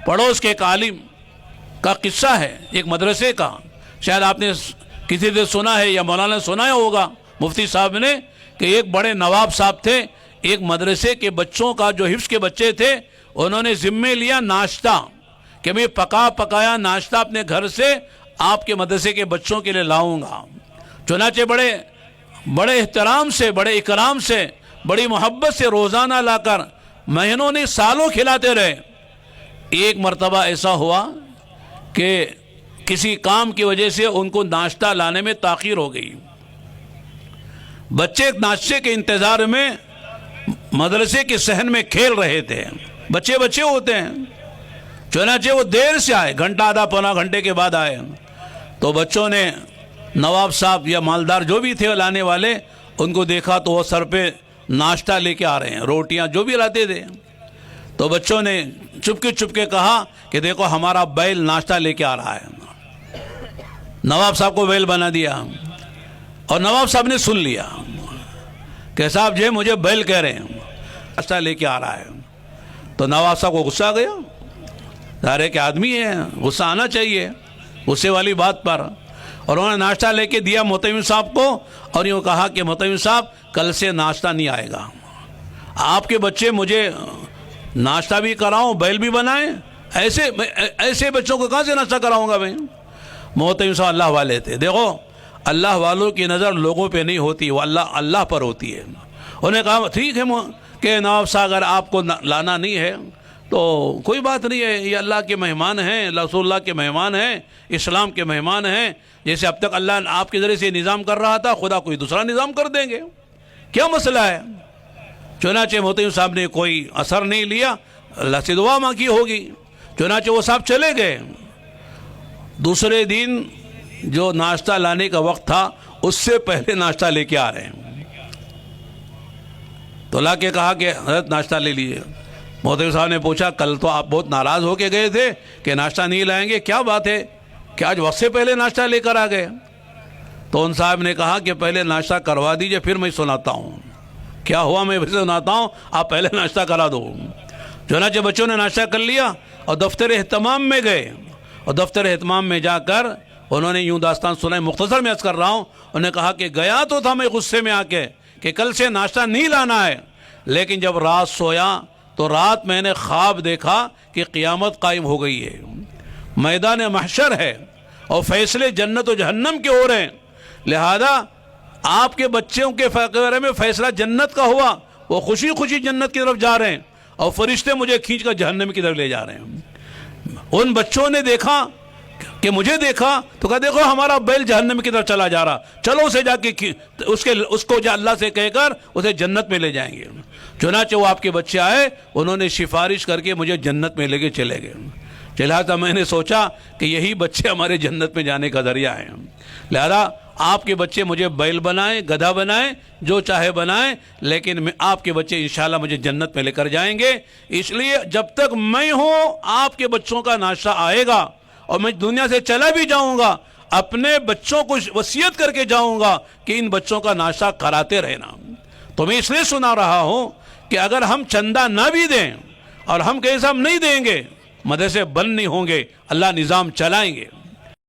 پڑوس کے ایک عالم کا قصہ ہے، ایک مدرسے کا، شاید آپ نے کسی سے سنا ہے یا مولانا نے سنا ہوگا مفتی صاحب نے، کہ ایک بڑے نواب صاحب تھے، ایک مدرسے کے بچوں کا جو حفظ کے بچے تھے انہوں نے ذمہ لیا ناشتہ، کہ میں پکا پکایا ناشتہ اپنے گھر سے آپ کے مدرسے کے بچوں کے لیے لاؤں گا۔ چنانچہ بڑے احترام سے، بڑے اکرام سے، بڑی محبت سے روزانہ لا کر مہینوں نے سالوں کھلاتے رہے۔ ایک مرتبہ ایسا ہوا کہ کسی کام کی وجہ سے ان کو ناشتہ لانے میں تاخیر ہو گئی۔ بچے ناشتے کے انتظار میں مدرسے کے صحن میں کھیل رہے تھے، بچے ہوتے ہیں، چنانچہ وہ دیر سے آئے، گھنٹہ آدھا پونا گھنٹے کے بعد آئے، تو بچوں نے نواب صاحب یا مالدار جو بھی تھے لانے والے ان کو دیکھا تو وہ سر پہ ناشتہ لے کے آ رہے ہیں، روٹیاں جو بھی لاتے تھے، تو بچوں نے چپ کے کہا کہ دیکھو ہمارا بیل ناشتہ لے کے آ رہا ہے۔ نواب صاحب کو بیل بنا دیا اور نواب صاحب نے سن لیا کہ صاحب جی مجھے بیل کہہ رہے ہیں، ناشتہ لے کے آ رہا ہے۔ تو نواب صاحب کو غصہ آ گیا، ظاہر کہ آدمی ہے، غصہ آنا چاہیے غصے والی بات پر، اور انہوں نے ناشتہ لے کے دیا محتمم صاحب کو، اور یوں کہا کہ محتمم صاحب کل سے ناشتہ نہیں آئے گا، آپ کے بچے مجھے ناشتہ بھی کراؤں بیل بھی بنائیں، ایسے بچوں کو کہاں سے ناشتہ کراؤں گا میں؟ محتمم صاحب اللہ والے تھے۔ دیکھو اللہ والوں کی نظر لوگوں پہ نہیں ہوتی، وہ اللہ پر ہوتی ہے۔ انہوں نے کہا ٹھیک ہے کہ نواب صاحب اگر آپ کو لانا نہیں ہے تو کوئی بات نہیں ہے، یہ اللہ کے مہمان ہیں، رسول اللہ کے مہمان ہیں، اسلام کے مہمان ہیں، جیسے اب تک اللہ آپ کے ذریعے سے نظام کر رہا تھا خدا کوئی دوسرا نظام کر دیں گے، کیا مسئلہ ہے؟ چنانچہ محتمم صاحب نے کوئی اثر نہیں لیا، اللہ سے دعا مانگی ہوگی، چنانچہ وہ صاحب چلے گئے۔ دوسرے دن جو ناشتہ لانے کا وقت تھا اس سے پہلے ناشتہ لے کے آ رہے ہیں، تو لا کے کہا کہ حضرت ناشتہ لے لیجیے۔ محتمم صاحب نے پوچھا کل تو آپ بہت ناراض ہو کے گئے تھے کہ ناشتہ نہیں لائیں گے، کیا بات ہے کہ آج وقت سے پہلے ناشتہ لے کر آ گئے؟ تو ان صاحب نے کہا کہ پہلے ناشتہ کروا دیجئے پھر میں سناتا ہوں، کیا ہوا میں پھر سناتا ہوں، آپ پہلے ناشتہ کرا دو۔ چنانچہ بچوں نے ناشتہ کر لیا اور دفتر اہتمام میں گئے، اور دفتر اہتمام میں جا کر انہوں نے یوں داستان سنائی، مختصر میں عرض کر رہا ہوں۔ انہوں نے کہا کہ گیا تو تھا میں غصے میں آ کے کہ کل سے ناشتہ نہیں لانا ہے، لیکن جب رات سویا تو رات میں نے خواب دیکھا کہ قیامت قائم ہو گئی ہے، میدان محشر ہے اور فیصلے جنت و جہنم کے ہو رہے ہیں، لہذا آپ کے بچوں کے بارے میں فیصلہ جنت کا ہوا، وہ خوشی خوشی جنت کی طرف جا رہے ہیں اور فرشتے مجھے کھینچ کر جہنم کی طرف لے جا رہے ہیں۔ ان بچوں نے دیکھا کہ مجھے دیکھا تو کہا دیکھو ہمارا بیل جہنم کی طرف چلا جا رہا، چلو اسے جا کے اس کو اللہ سے کہہ کر اسے جنت میں لے جائیں گے۔ چنانچہ وہ آپ کے بچے آئے، انہوں نے سفارش کر کے مجھے جنت میں لے کے چلے گئے۔ لہذا میں نے سوچا کہ یہی بچے ہمارے جنت میں جانے کا ذریعہ ہیں، لہذا آپ کے بچے مجھے بیل بنائیں، گدھا بنائیں، جو چاہے بنائیں، لیکن آپ کے بچے انشاءاللہ مجھے جنت میں لے کر جائیں گے۔ اس لیے جب تک میں ہوں آپ کے بچوں کا ناشتہ آئے گا، اور میں دنیا سے چلا بھی جاؤں گا اپنے بچوں کو وصیت کر کے جاؤں گا کہ ان بچوں کا ناشتہ کراتے رہنا۔ تو میں اس لیے سنا رہا ہوں کہ اگر ہم چندہ نہ بھی دیں اور ہم کہیں سے ہم نہیں دیں گے، مدرسے بند نہیں ہوں گے، اللہ نظام چلائیں گے۔